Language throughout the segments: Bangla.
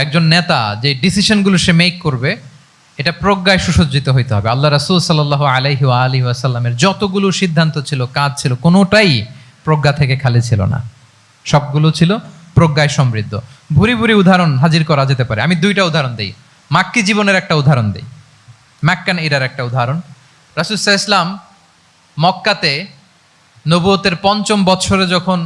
একজন নেতা যে ডিসিশনগুলো সে মেক করবে এটা প্রজ্ঞায় সুসজ্জিত হইতে হবে। আল্লাহ রাসূল সাল্লাল্লাহু আলাইহি ওয়া আলিহি ওয়াসাল্লামের যতগুলো সিদ্ধান্ত ছিল, কাজ ছিল, কোনোটাই প্রজ্ঞা থেকে খালি ছিল না, সবগুলো ছিল প্রজ্ঞায় সমৃদ্ধ। ভুরি ভুরি উদাহরণ হাজির করা যেতে পারে। আমি দুইটা উদাহরণ দেই, মাক্কি জীবনের একটা উদাহরণ দেই, মাক্কান এরার একটা উদাহরণ। রাসূল সাল্লাল্লাহু আলাইহি ওয়াসাল্লাম মক্কাতে নবুয়তের ৫ম বছরে যখন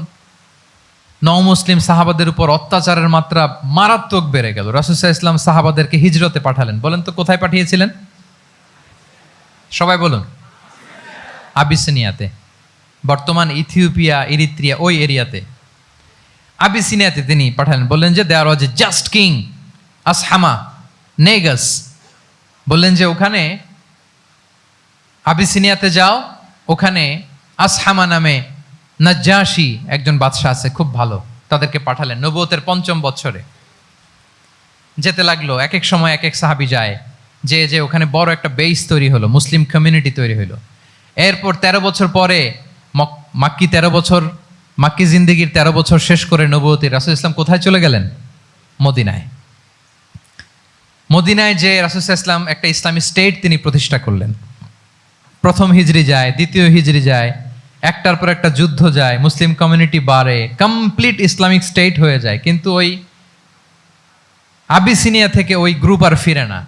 নও-মুসলিম সাহাবাদের উপর অত্যাচারের মাত্রা মারাত্মক বেড়ে গেল, রাসূল সাল্লাল্লাহু আলাইহি ওয়াসাল্লাম সাহাবাদেরকে হিজরতে পাঠালেন। বলেন তো কোথায় পাঠিয়েছিলেন? সবাই বলুন। আবিসিনিয়াতে, বর্তমান ইথিওপিয়া, ইরিত্রিয়া, ওই এরিয়াতে আবিসিনিয়াতে তিনি পাঠালেন। বললেন যে দেয়ার ওয়াজ এ জাস্ট কিং আসহামা নেগাস, বললেন যে ওখানে আবিসিনিয়াতে যাও, ওখানে আসহামা নামে নাজ্জাশী একজন বাদশাহ আছে, খুব ভালো। তাদেরকে পাঠালেন নবুয়তের ৫ম বছরে। যেতে লাগলো, এক এক সময় এক এক সাহাবী যায়, যে ওখানে বড় একটা বেস তৈরি হলো, মুসলিম কমিউনিটি তৈরি হলো। এরপর ১৩ বছর পরে মাক্কি জিন্দেগির ১৩ বছর শেষ করে নবুয়তের রাসূল ইসলাম কোথায় চলে গেলেন? মদিনায়। মদিনায় যে রাসূল ইসলাম একটা ইসলামী স্টেট তিনি প্রতিষ্ঠা করলেন। প্রথম হিজরি যায়, দ্বিতীয় হিজরি যায়, একটার পর একটা যুদ্ধ যায়, মুসলিম কমিউনিটি বাড়ে, কমপ্লিট ইসলামিক স্টেট হয়ে যায়। কিন্তু ওই আবিসিনিয়া থেকে ওই গ্রুপ আর ফিরে না।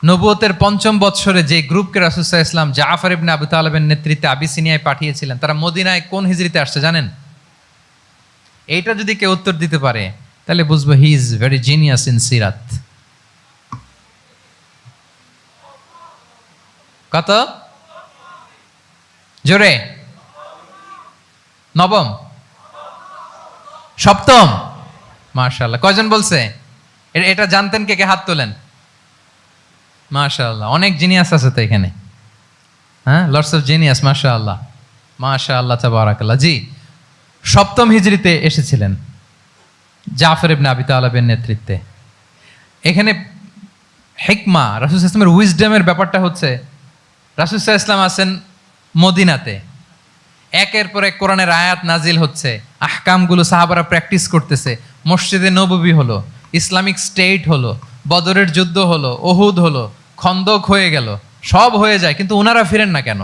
নবুয়তের ৫ম বৎসরে যে গ্রুপকে রাসূল সাল্লাল্লাহু আলাইহি ওয়াসাল্লাম জাফর ইবনে আবু তালেবের নেতৃত্বে আবিসিনিয়ায় পাঠিয়েছিলেন, তারা মদিনায় কোন হিজরিতে আসছে জানেন? এইটা যদি কেউ উত্তর দিতে পারে তাহলে বুঝবো he is very genius in সিরাত। কত জোরে? নবম, সপ্তম, মাশাআল্লাহ। কয়জন বলছে? এটা জানতেন কে কে? হাত তোলেন। মাশাআল্লাহ, অনেক জিনিয়াস আছে তো এখানে। হ্যাঁ, লটস অফ জিনিয়াস, মাশাআল্লাহ, মাশাআল্লাহ, তাবারাকাল্লাহ। জি, সপ্তম হিজরিতে এসেছিলেন জাফর ইবনে আবি তালেবের নেতৃত্বে। এখানে হিকমা, রাসূল সাল্লাল্লাহু আলাইহি ওয়াসাল্লামের উইজডমের ব্যাপারটা হচ্ছে, রাসূল সাল্লাল্লাহু আলাইহি ওয়াসাল্লাম আছেন মদিনাতে, একের পর এক কোরআনের আয়াত নাজিল হচ্ছে, আহকামগুলো সাহাবারা প্র্যাকটিস করতেছে, মসজিদে নববী হলো, ইসলামিক স্টেট হলো, বদরের যুদ্ধ হলো, উহুদ হলো, খন্দক হয়ে গেল, সব হয়ে যায়। কিন্তু ওনারা ফিরেন না কেন?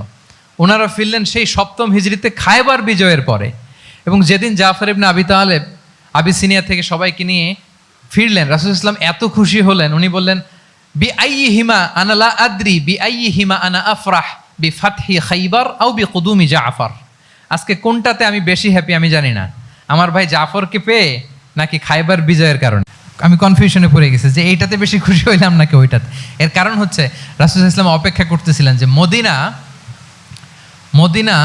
ওনারা ফিরলেন সেই সপ্তম হিজরিতে খায়বার বিজয়ের পরে। এবং যেদিন জাফর ইবনে আবি তালেব আবিসিনিয়া থেকে সবাইকে নিয়ে ফিরলেন, রাসূল ইসলাম এত খুশি হলেন, উনি বললেন বি আইয়িহিমা আনা লা আদরি বি আইয়িহিমা আনা আফরাহ বি ফাতহি খাইবার আও বি কুদুমি জাফর। আজকে কোনটাতে আমি বেশি হ্যাপি আমি জানি না, আমার ভাই জাফরকে পেয়ে নাকি খাইবার বিজয়ের কারণে। আমি কনফিউশনে পড়ে গেছি যে এইটাতে বেশি খুশি হইলাম নাকি ওইটাতে। এর কারণ হচ্ছে রাসূল ইসলাম অপেক্ষা করতেছিলেন যে মদিনা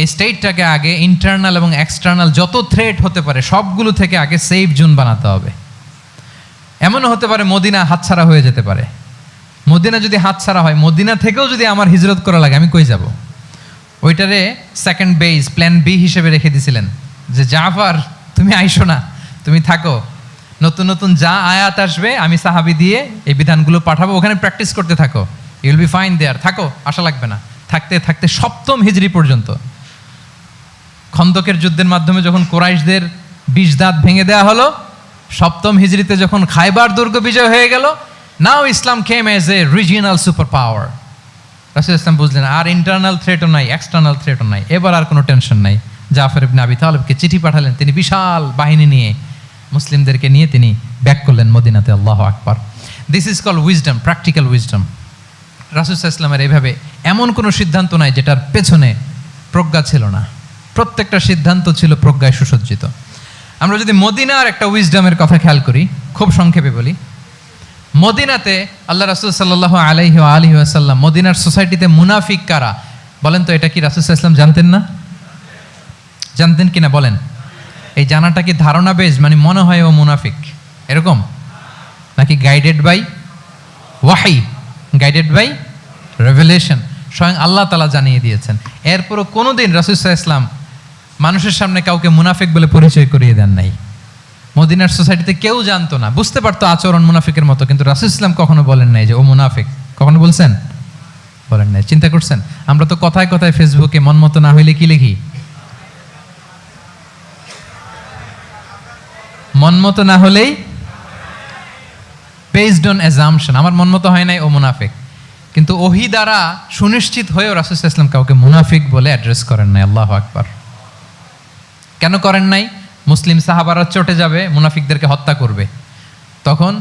এই স্টেটটাকে আগে ইন্টারনাল এবং এক্সটার্নাল যত থ্রেট হতে পারে সবগুলো থেকে আগে সেফ জোন বানাতে হবে। এমনও হতে পারে মদিনা হাতছাড়া হয়ে যেতে পারে। মদিনা যদি হাতছাড়া হয়, মদিনা থেকেও যদি আমার হিজরত করা লাগে, আমি কই যাব? ওইটারে সেকেন্ড বেস, প্ল্যান বি হিসেবে রেখে দিয়েছিলেন যে জাফর তুমি আইসো না, তুমি থাকো, নতুন নতুন যা আয়াত আসবে আমি সাহাবী দিয়ে এই বিধানগুলো পাঠাবো, ওখানে প্র্যাকটিস করতে থাকো, ইউ উইল বি ফাইন দেয়ার, থাকো, আশা লাগবে না। থাকতে থাকতে সপ্তম হিজরি পর্যন্ত, খন্দকের যুদ্ধের মাধ্যমে যখন কুরাইশদের ২০ দাঁত ভেঙে দেওয়া হলো, সপ্তম হিজরিতে যখন খায়বার দুর্গ বিজয় হয়ে গেল, now Islam came as a regional super power. রাসূল ইসলাম বুঝলেন আর ইন্টারনাল থ্রেটও নাই, এক্সটার্নাল থ্রেটও নাই, এবার আর কোনো টেনশন নাই। জাফর ইবনে আবি তালেবকে চিঠি পাঠালেন, তিনি বিশাল বাহিনী নিয়ে মুসলিমদেরকে নিয়ে তিনি ব্যাক করলেন মদিনাতে। আল্লাহু আকবার। This is called wisdom, practical wisdom. রাসূল সাল্লাল্লাহু আলাইহি ওয়াসাল্লামের এইভাবে এমন কোনো সিদ্ধান্ত নাই যেটার পেছনে প্রজ্ঞা ছিল না, প্রত্যেকটা সিদ্ধান্ত ছিল প্রজ্ঞায় সুসজ্জিত। আমরা যদি মদিনার একটা উইজডমের কথা খেয়াল করি, খুব সংক্ষেপে বলি। মদিনাতে আল্লাহ রাসূল সাল্লাল্লাহু আলাইহি ওয়া আলিহি ওয়াসাল্লাম, মদিনার সোসাইটিতে মুনাফিক কারা বলেন তো? এটা কি রাসূল সাল্লাল্লাহু আলাইহি ওয়াসাল্লাম জানতেন না? জানতেন কিনা বলেন? এই জানাটা কি ধারণা বেজ, মানে মনে হয় ও মুনাফিক এরকম, নাকি গাইডেড বাই ওয়াহি, গাইডেড বাই রেভেলেশন? স্বয়ং আল্লাহ তাআলা জানিয়ে দিয়েছেন। এরপরও কোনোদিন রাসূল সাল্লাল্লাহু আলাইহি ওয়াসাল্লাম মানুষের সামনে কাউকে মুনাফিক বলে পরিচয় করিয়ে দেন নাই। মদিনার সোসাইটিতে কেউ জানতো না, বুঝতে পারতো আচরণ মুনাফিকের মতো, কিন্তু রাসূল ইসলাম কখনো বলেন নাই যে ও মুনাফিক। কখনো বলছেন? বলেন নাই। চিন্তা করছেন? আমরা তো কথায় কথায় ফেসবুকে মন মতো না হইলে কি লিখি? মন মতো না হলেই বেসড অন অ্যাজাম্পশন, আমার মন মতো হয় নাই ও মুনাফিক, কিন্তু ওহি দ্বারা সুনিশ্চিত হয়েও রাসূল সাল্লাল্লাহু আলাইহি ওয়াসাল্লাম কাউকে মুনাফিক বলে অ্যাড্রেস করেন নাই। আল্লাহু আকবার। কেন করেন নাই? মুসলিম সাহাবারা চটে যাবে, মুনাফিকদেরকে হত্যা করবে, তখন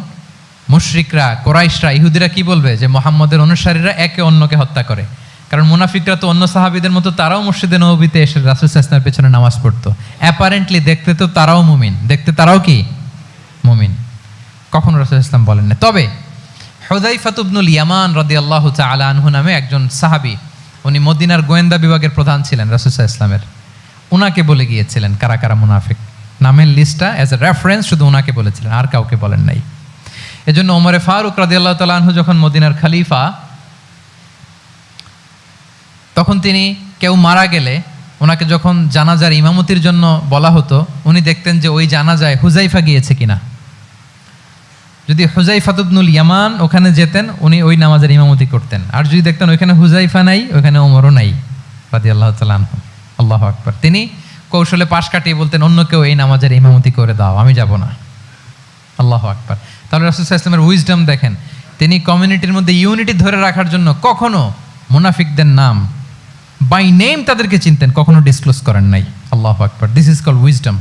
মুশরিকরা, কোরাইশরা, ইহুদিরা কি বলবে? যে মুহাম্মদের অনুসারীরা একে অন্যকে হত্যা করে। কারণ মুনাফিকরা তো অন্য সাহাবীদের মতো তারাও মসজিদে নববীতে এসে রাসূল সাল্লাল্লাহু আলাইহি ওয়াসাল্লামের পেছনে নামাজ পড়তো। অ্যাপারেন্টলি দেখতে তো তারাও মুমিন, দেখতে তারাও কি মুমিন। কখনো রাসূল সাল্লাল্লাহু আলাইহি ওয়াসাল্লাম বলেন না। তবে হুযায়ফা ইবনুল ইয়ামান রাদিয়াল্লাহু তাআলা আনহু নামে একজন সাহাবী, উনি মদিনার গোয়েন্দা বিভাগের প্রধান ছিলেন রাসূল সাল্লাল্লাহু আলাইহি ওয়াসাল্লামের। উনাকে বলে গিয়েছিলেন কারা কারা মুনাফিক, নামের লিস্টটা অ্যাজ এ রেফারেন্স শুধু উনাকে বলেছিলেন, আর কাউকে বলেন নাই। এজন্য ওমরে ফারুক রাদিয়াল্লাহু তাআলা আনহু যখন মদিনার খলিফা, তখন তিনি কেউ মারা গেলে ওনাকে যখন জানাজার ইমামতির জন্য বলা হতো, উনি দেখতেন যে ওই জানাজায় হুযায়ফা গিয়েছে কিনা। যদি হুযায়ফা ইবনুল ইয়ামান ওখানে যেতেন, উনি ওই নামাজের ইমামতি করতেন। আর যদি দেখতেন ওইখানে হুযায়ফা নাই, ওইখানে ওমরও নাই রাদিয়াল্লাহু তাআলা আনহু, আল্লাহু আকবার, তিনি কৌশলে পাশ কাটিয়ে বলতেন অন্য কেউ এই নামাজের ইমামতি করে দাও, আমি যাব না। আল্লাহু আকবার। তাহলে রাসূল সাল্লাল্লাহু আলাইহি ওয়াসাল্লামের উইজডম দেখেন, তিনি কমিউনিটির মধ্যে ইউনিটি ধরে রাখার জন্য কখনো মুনাফিকদের নাম বাই নেম তাদেরকে চিনতেন, কখনো ডিসক্লোজ করেন নাই। আল্লাহু আকবার। This is called wisdom.